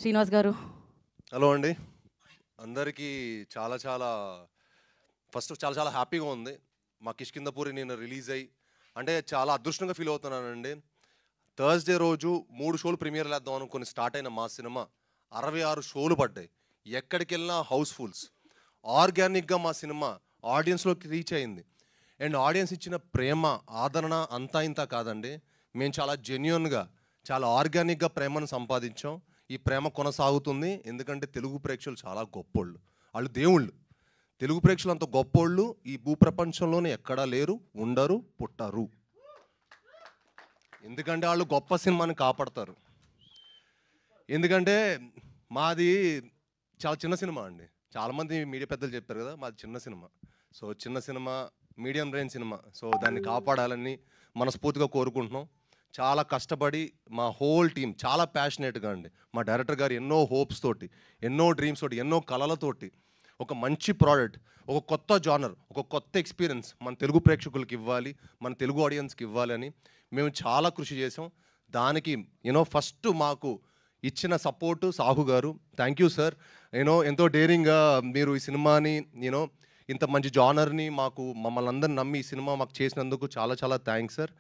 శ్రీనివాస్ గారు. హలో అండి అందరికీ చాలా చాలా ఫస్ట్ చాలా చాలా హ్యాపీగా ఉంది. మా కిష్కిందపూరి నేను రిలీజ్ అయ్యి అంటే చాలా అదృష్టంగా ఫీల్ అవుతున్నానండి. థర్స్డే రోజు 3 షోలు ప్రీమియర్ లేద్దాం అనుకుని స్టార్ట్ అయిన మా సినిమా 66 షోలు పడ్డాయి. ఎక్కడికి వెళ్ళినా హౌస్ఫుల్స్. ఆర్గానిక్గా మా సినిమా ఆడియన్స్లోకి రీచ్ అయింది. అండ్ ఆడియన్స్ ఇచ్చిన ప్రేమ ఆదరణ అంతా ఇంత కాదండి. మేము చాలా జెన్యున్గా చాలా ఆర్గానిక్గా ప్రేమను సంపాదించాం. ఈ ప్రేమ కొనసాగుతుంది. ఎందుకంటే తెలుగు ప్రేక్షకులు చాలా గొప్పోళ్ళు, వాళ్ళు దేవుళ్ళు. తెలుగు ప్రేక్షకులు అంత గొప్పోళ్ళు ఈ భూప్రపంచంలోనే ఎక్కడా లేరు, ఉండరు, పుట్టరు. ఎందుకంటే వాళ్ళు గొప్ప సినిమాని కాపాడతారు. ఎందుకంటే మాది చాలా చిన్న సినిమా అండి. చాలామంది మీడియా పెద్దలు చెప్పారు కదా, మాది చిన్న సినిమా. సో చిన్న cinema, medium range cinema. So దాన్ని కాపాడాలని మనస్ఫూర్తిగా కోరుకుంటున్నాం. చాలా కష్టపడి మా హోల్ టీం చాలా ప్యాషనేట్గా అండి. మా డైరెక్టర్ గారు ఎన్నో హోప్స్ తోటి, ఎన్నో డ్రీమ్స్ తోటి, ఎన్నో కళలతోటి ఒక మంచి ప్రోడక్ట్, ఒక కొత్త జానర్, ఒక కొత్త ఎక్స్పీరియన్స్ మన తెలుగు ప్రేక్షకులకి ఇవ్వాలి, మన తెలుగు ఆడియన్స్కి ఇవ్వాలి అని మేము చాలా కృషి చేసాం. దానికి ఫస్ట్ మాకు ఇచ్చిన సపోర్టు సాహు గారు. Thank you sir. ఎంతో డేరింగ్గా మీరు ఈ సినిమాని ఇంత మంచి జానర్ని మమ్మల్ని అందరిని నమ్మి ఈ సినిమా మాకు చేసినందుకు చాలా చాలా థ్యాంక్స్ సార్.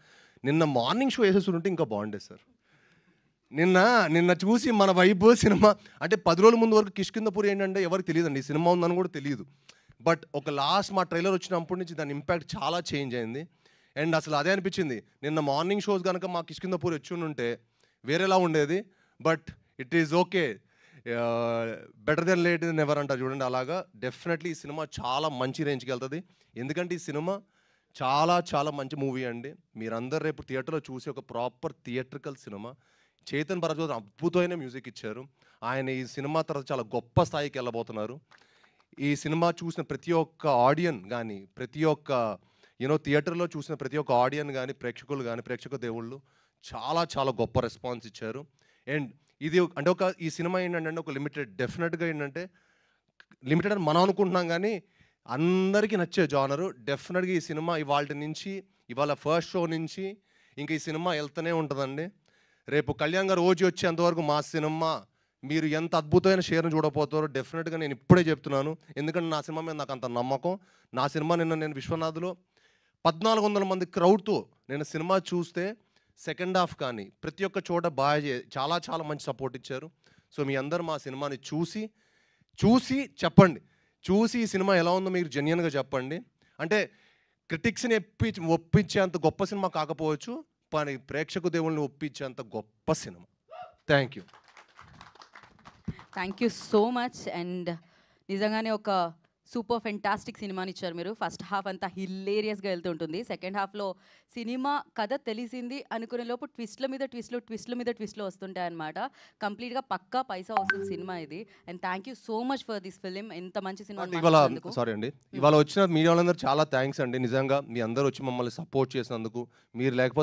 నిన్న మార్నింగ్ షో వేసేసి ఉంటే ఇంకా బాగుండేది సార్. నిన్న చూసి మన వైబ్ సినిమా అంటే 10 రోజుల ముందు వరకు కిష్కిందపూరి ఏంటంటే ఎవరికి తెలియదండి, ఈ సినిమా ఉందని కూడా తెలియదు. బట్ ఒక లాస్ట్ మా ట్రైలర్ వచ్చినప్పటి నుంచి దాని ఇంపాక్ట్ చాలా చేంజ్ అయింది. అండ్ అసలు అదే అనిపించింది, నిన్న మార్నింగ్ షోస్ కనుక మా కిష్కిందపూరి వచ్చి ఉంటే వేరేలా ఉండేది. But it is okay, better than late than ever అంటారు చూడండి. అలాగా డెఫినెట్లీ ఈ సినిమా చాలా మంచి రేంజ్కి వెళ్తుంది. ఎందుకంటే ఈ సినిమా చాలా చాలా మంచి మూవీ అండి. మీరందరూ రేపు థియేటర్లో చూసి ఒక proper theatrical cinema. Chetan Bharadwaj అద్భుతమైన మ్యూజిక్ ఇచ్చారు. ఆయన ఈ సినిమా తర్వాత చాలా గొప్ప స్థాయికి వెళ్ళబోతున్నారు. ఈ సినిమా చూసిన ప్రతి ఒక్క ఆడియన్ కానీ, ప్రతి ఒక్క థియేటర్లో చూసిన ప్రతి ఒక్క ఆడియన్ కానీ, ప్రేక్షకులు కానీ, ప్రేక్షక దేవుళ్ళు చాలా చాలా గొప్ప రెస్పాన్స్ ఇచ్చారు. అండ్ ఇది అంటే ఈ సినిమా ఏంటంటే ఒక లిమిటెడ్, డెఫినెట్గా ఏంటంటే లిమిటెడ్ అని మనం అనుకుంటున్నాం కానీ అందరికీ నచ్చే జానరు. డెఫినెట్గా ఈ సినిమా ఇవాళ ఫస్ట్ షో నుంచి ఇంకా ఈ సినిమా వెళ్తూనే ఉంటుందండి. రేపు కళ్యాణ్ గారు ఓజీ వచ్చేంతవరకు మా సినిమా మీరు ఎంత అద్భుతమైన షేర్ను చూడబోతారో డెఫినెట్గా నేను ఇప్పుడే చెప్తున్నాను. ఎందుకంటే నా సినిమా మీద నాకు అంత నమ్మకం. నా సినిమా నేను విశ్వనాథ్లో 1400 మంది క్రౌడ్తో నేను సినిమా చూస్తే సెకండ్ హాఫ్ కానీ ప్రతి ఒక్క చోట చాలా చాలా మంచి సపోర్ట్ ఇచ్చారు. సో మీ అందరు మా సినిమాని చూసి చెప్పండి. చూసి ఈ సినిమా ఎలా ఉందో మీరు జెన్యున్గా చెప్పండి. అంటే క్రిటిక్స్ని ఒప్పించేంత గొప్ప సినిమా కాకపోవచ్చు, కానీ ప్రేక్షక దేవుళ్ళని ఒప్పించేంత గొప్ప cinema. Thank you. Thank you so much. And నిజంగానే ఒక సూపర్ ఫెంటాస్టిక్ సినిమాని ఇచ్చారు మీరు. ఫస్ట్ హాఫ్ అంతా హిల్లేరియస్గా వెళ్తుంటుంది. సెకండ్ హాఫ్లో సినిమా కథ తెలిసింది అనుకునే లోపు ట్విస్ట్ల మీద ట్విస్ట్లు వస్తుంటాయి అనమాట. కంప్లీట్గా పక్కా పైసా వస్తుంది సినిమా ఇది. And thank you so much for this film. ఎంత మంచి సినిమా. సారీ అండి, ఇవాళ వచ్చిన మీడియా వాళ్ళందరూ చాలా థ్యాంక్స్ అండి. నిజంగా మీ అందరూ వచ్చి మమ్మల్ని సపోర్ట్ చేసినందుకు. మీరు లేకపోతే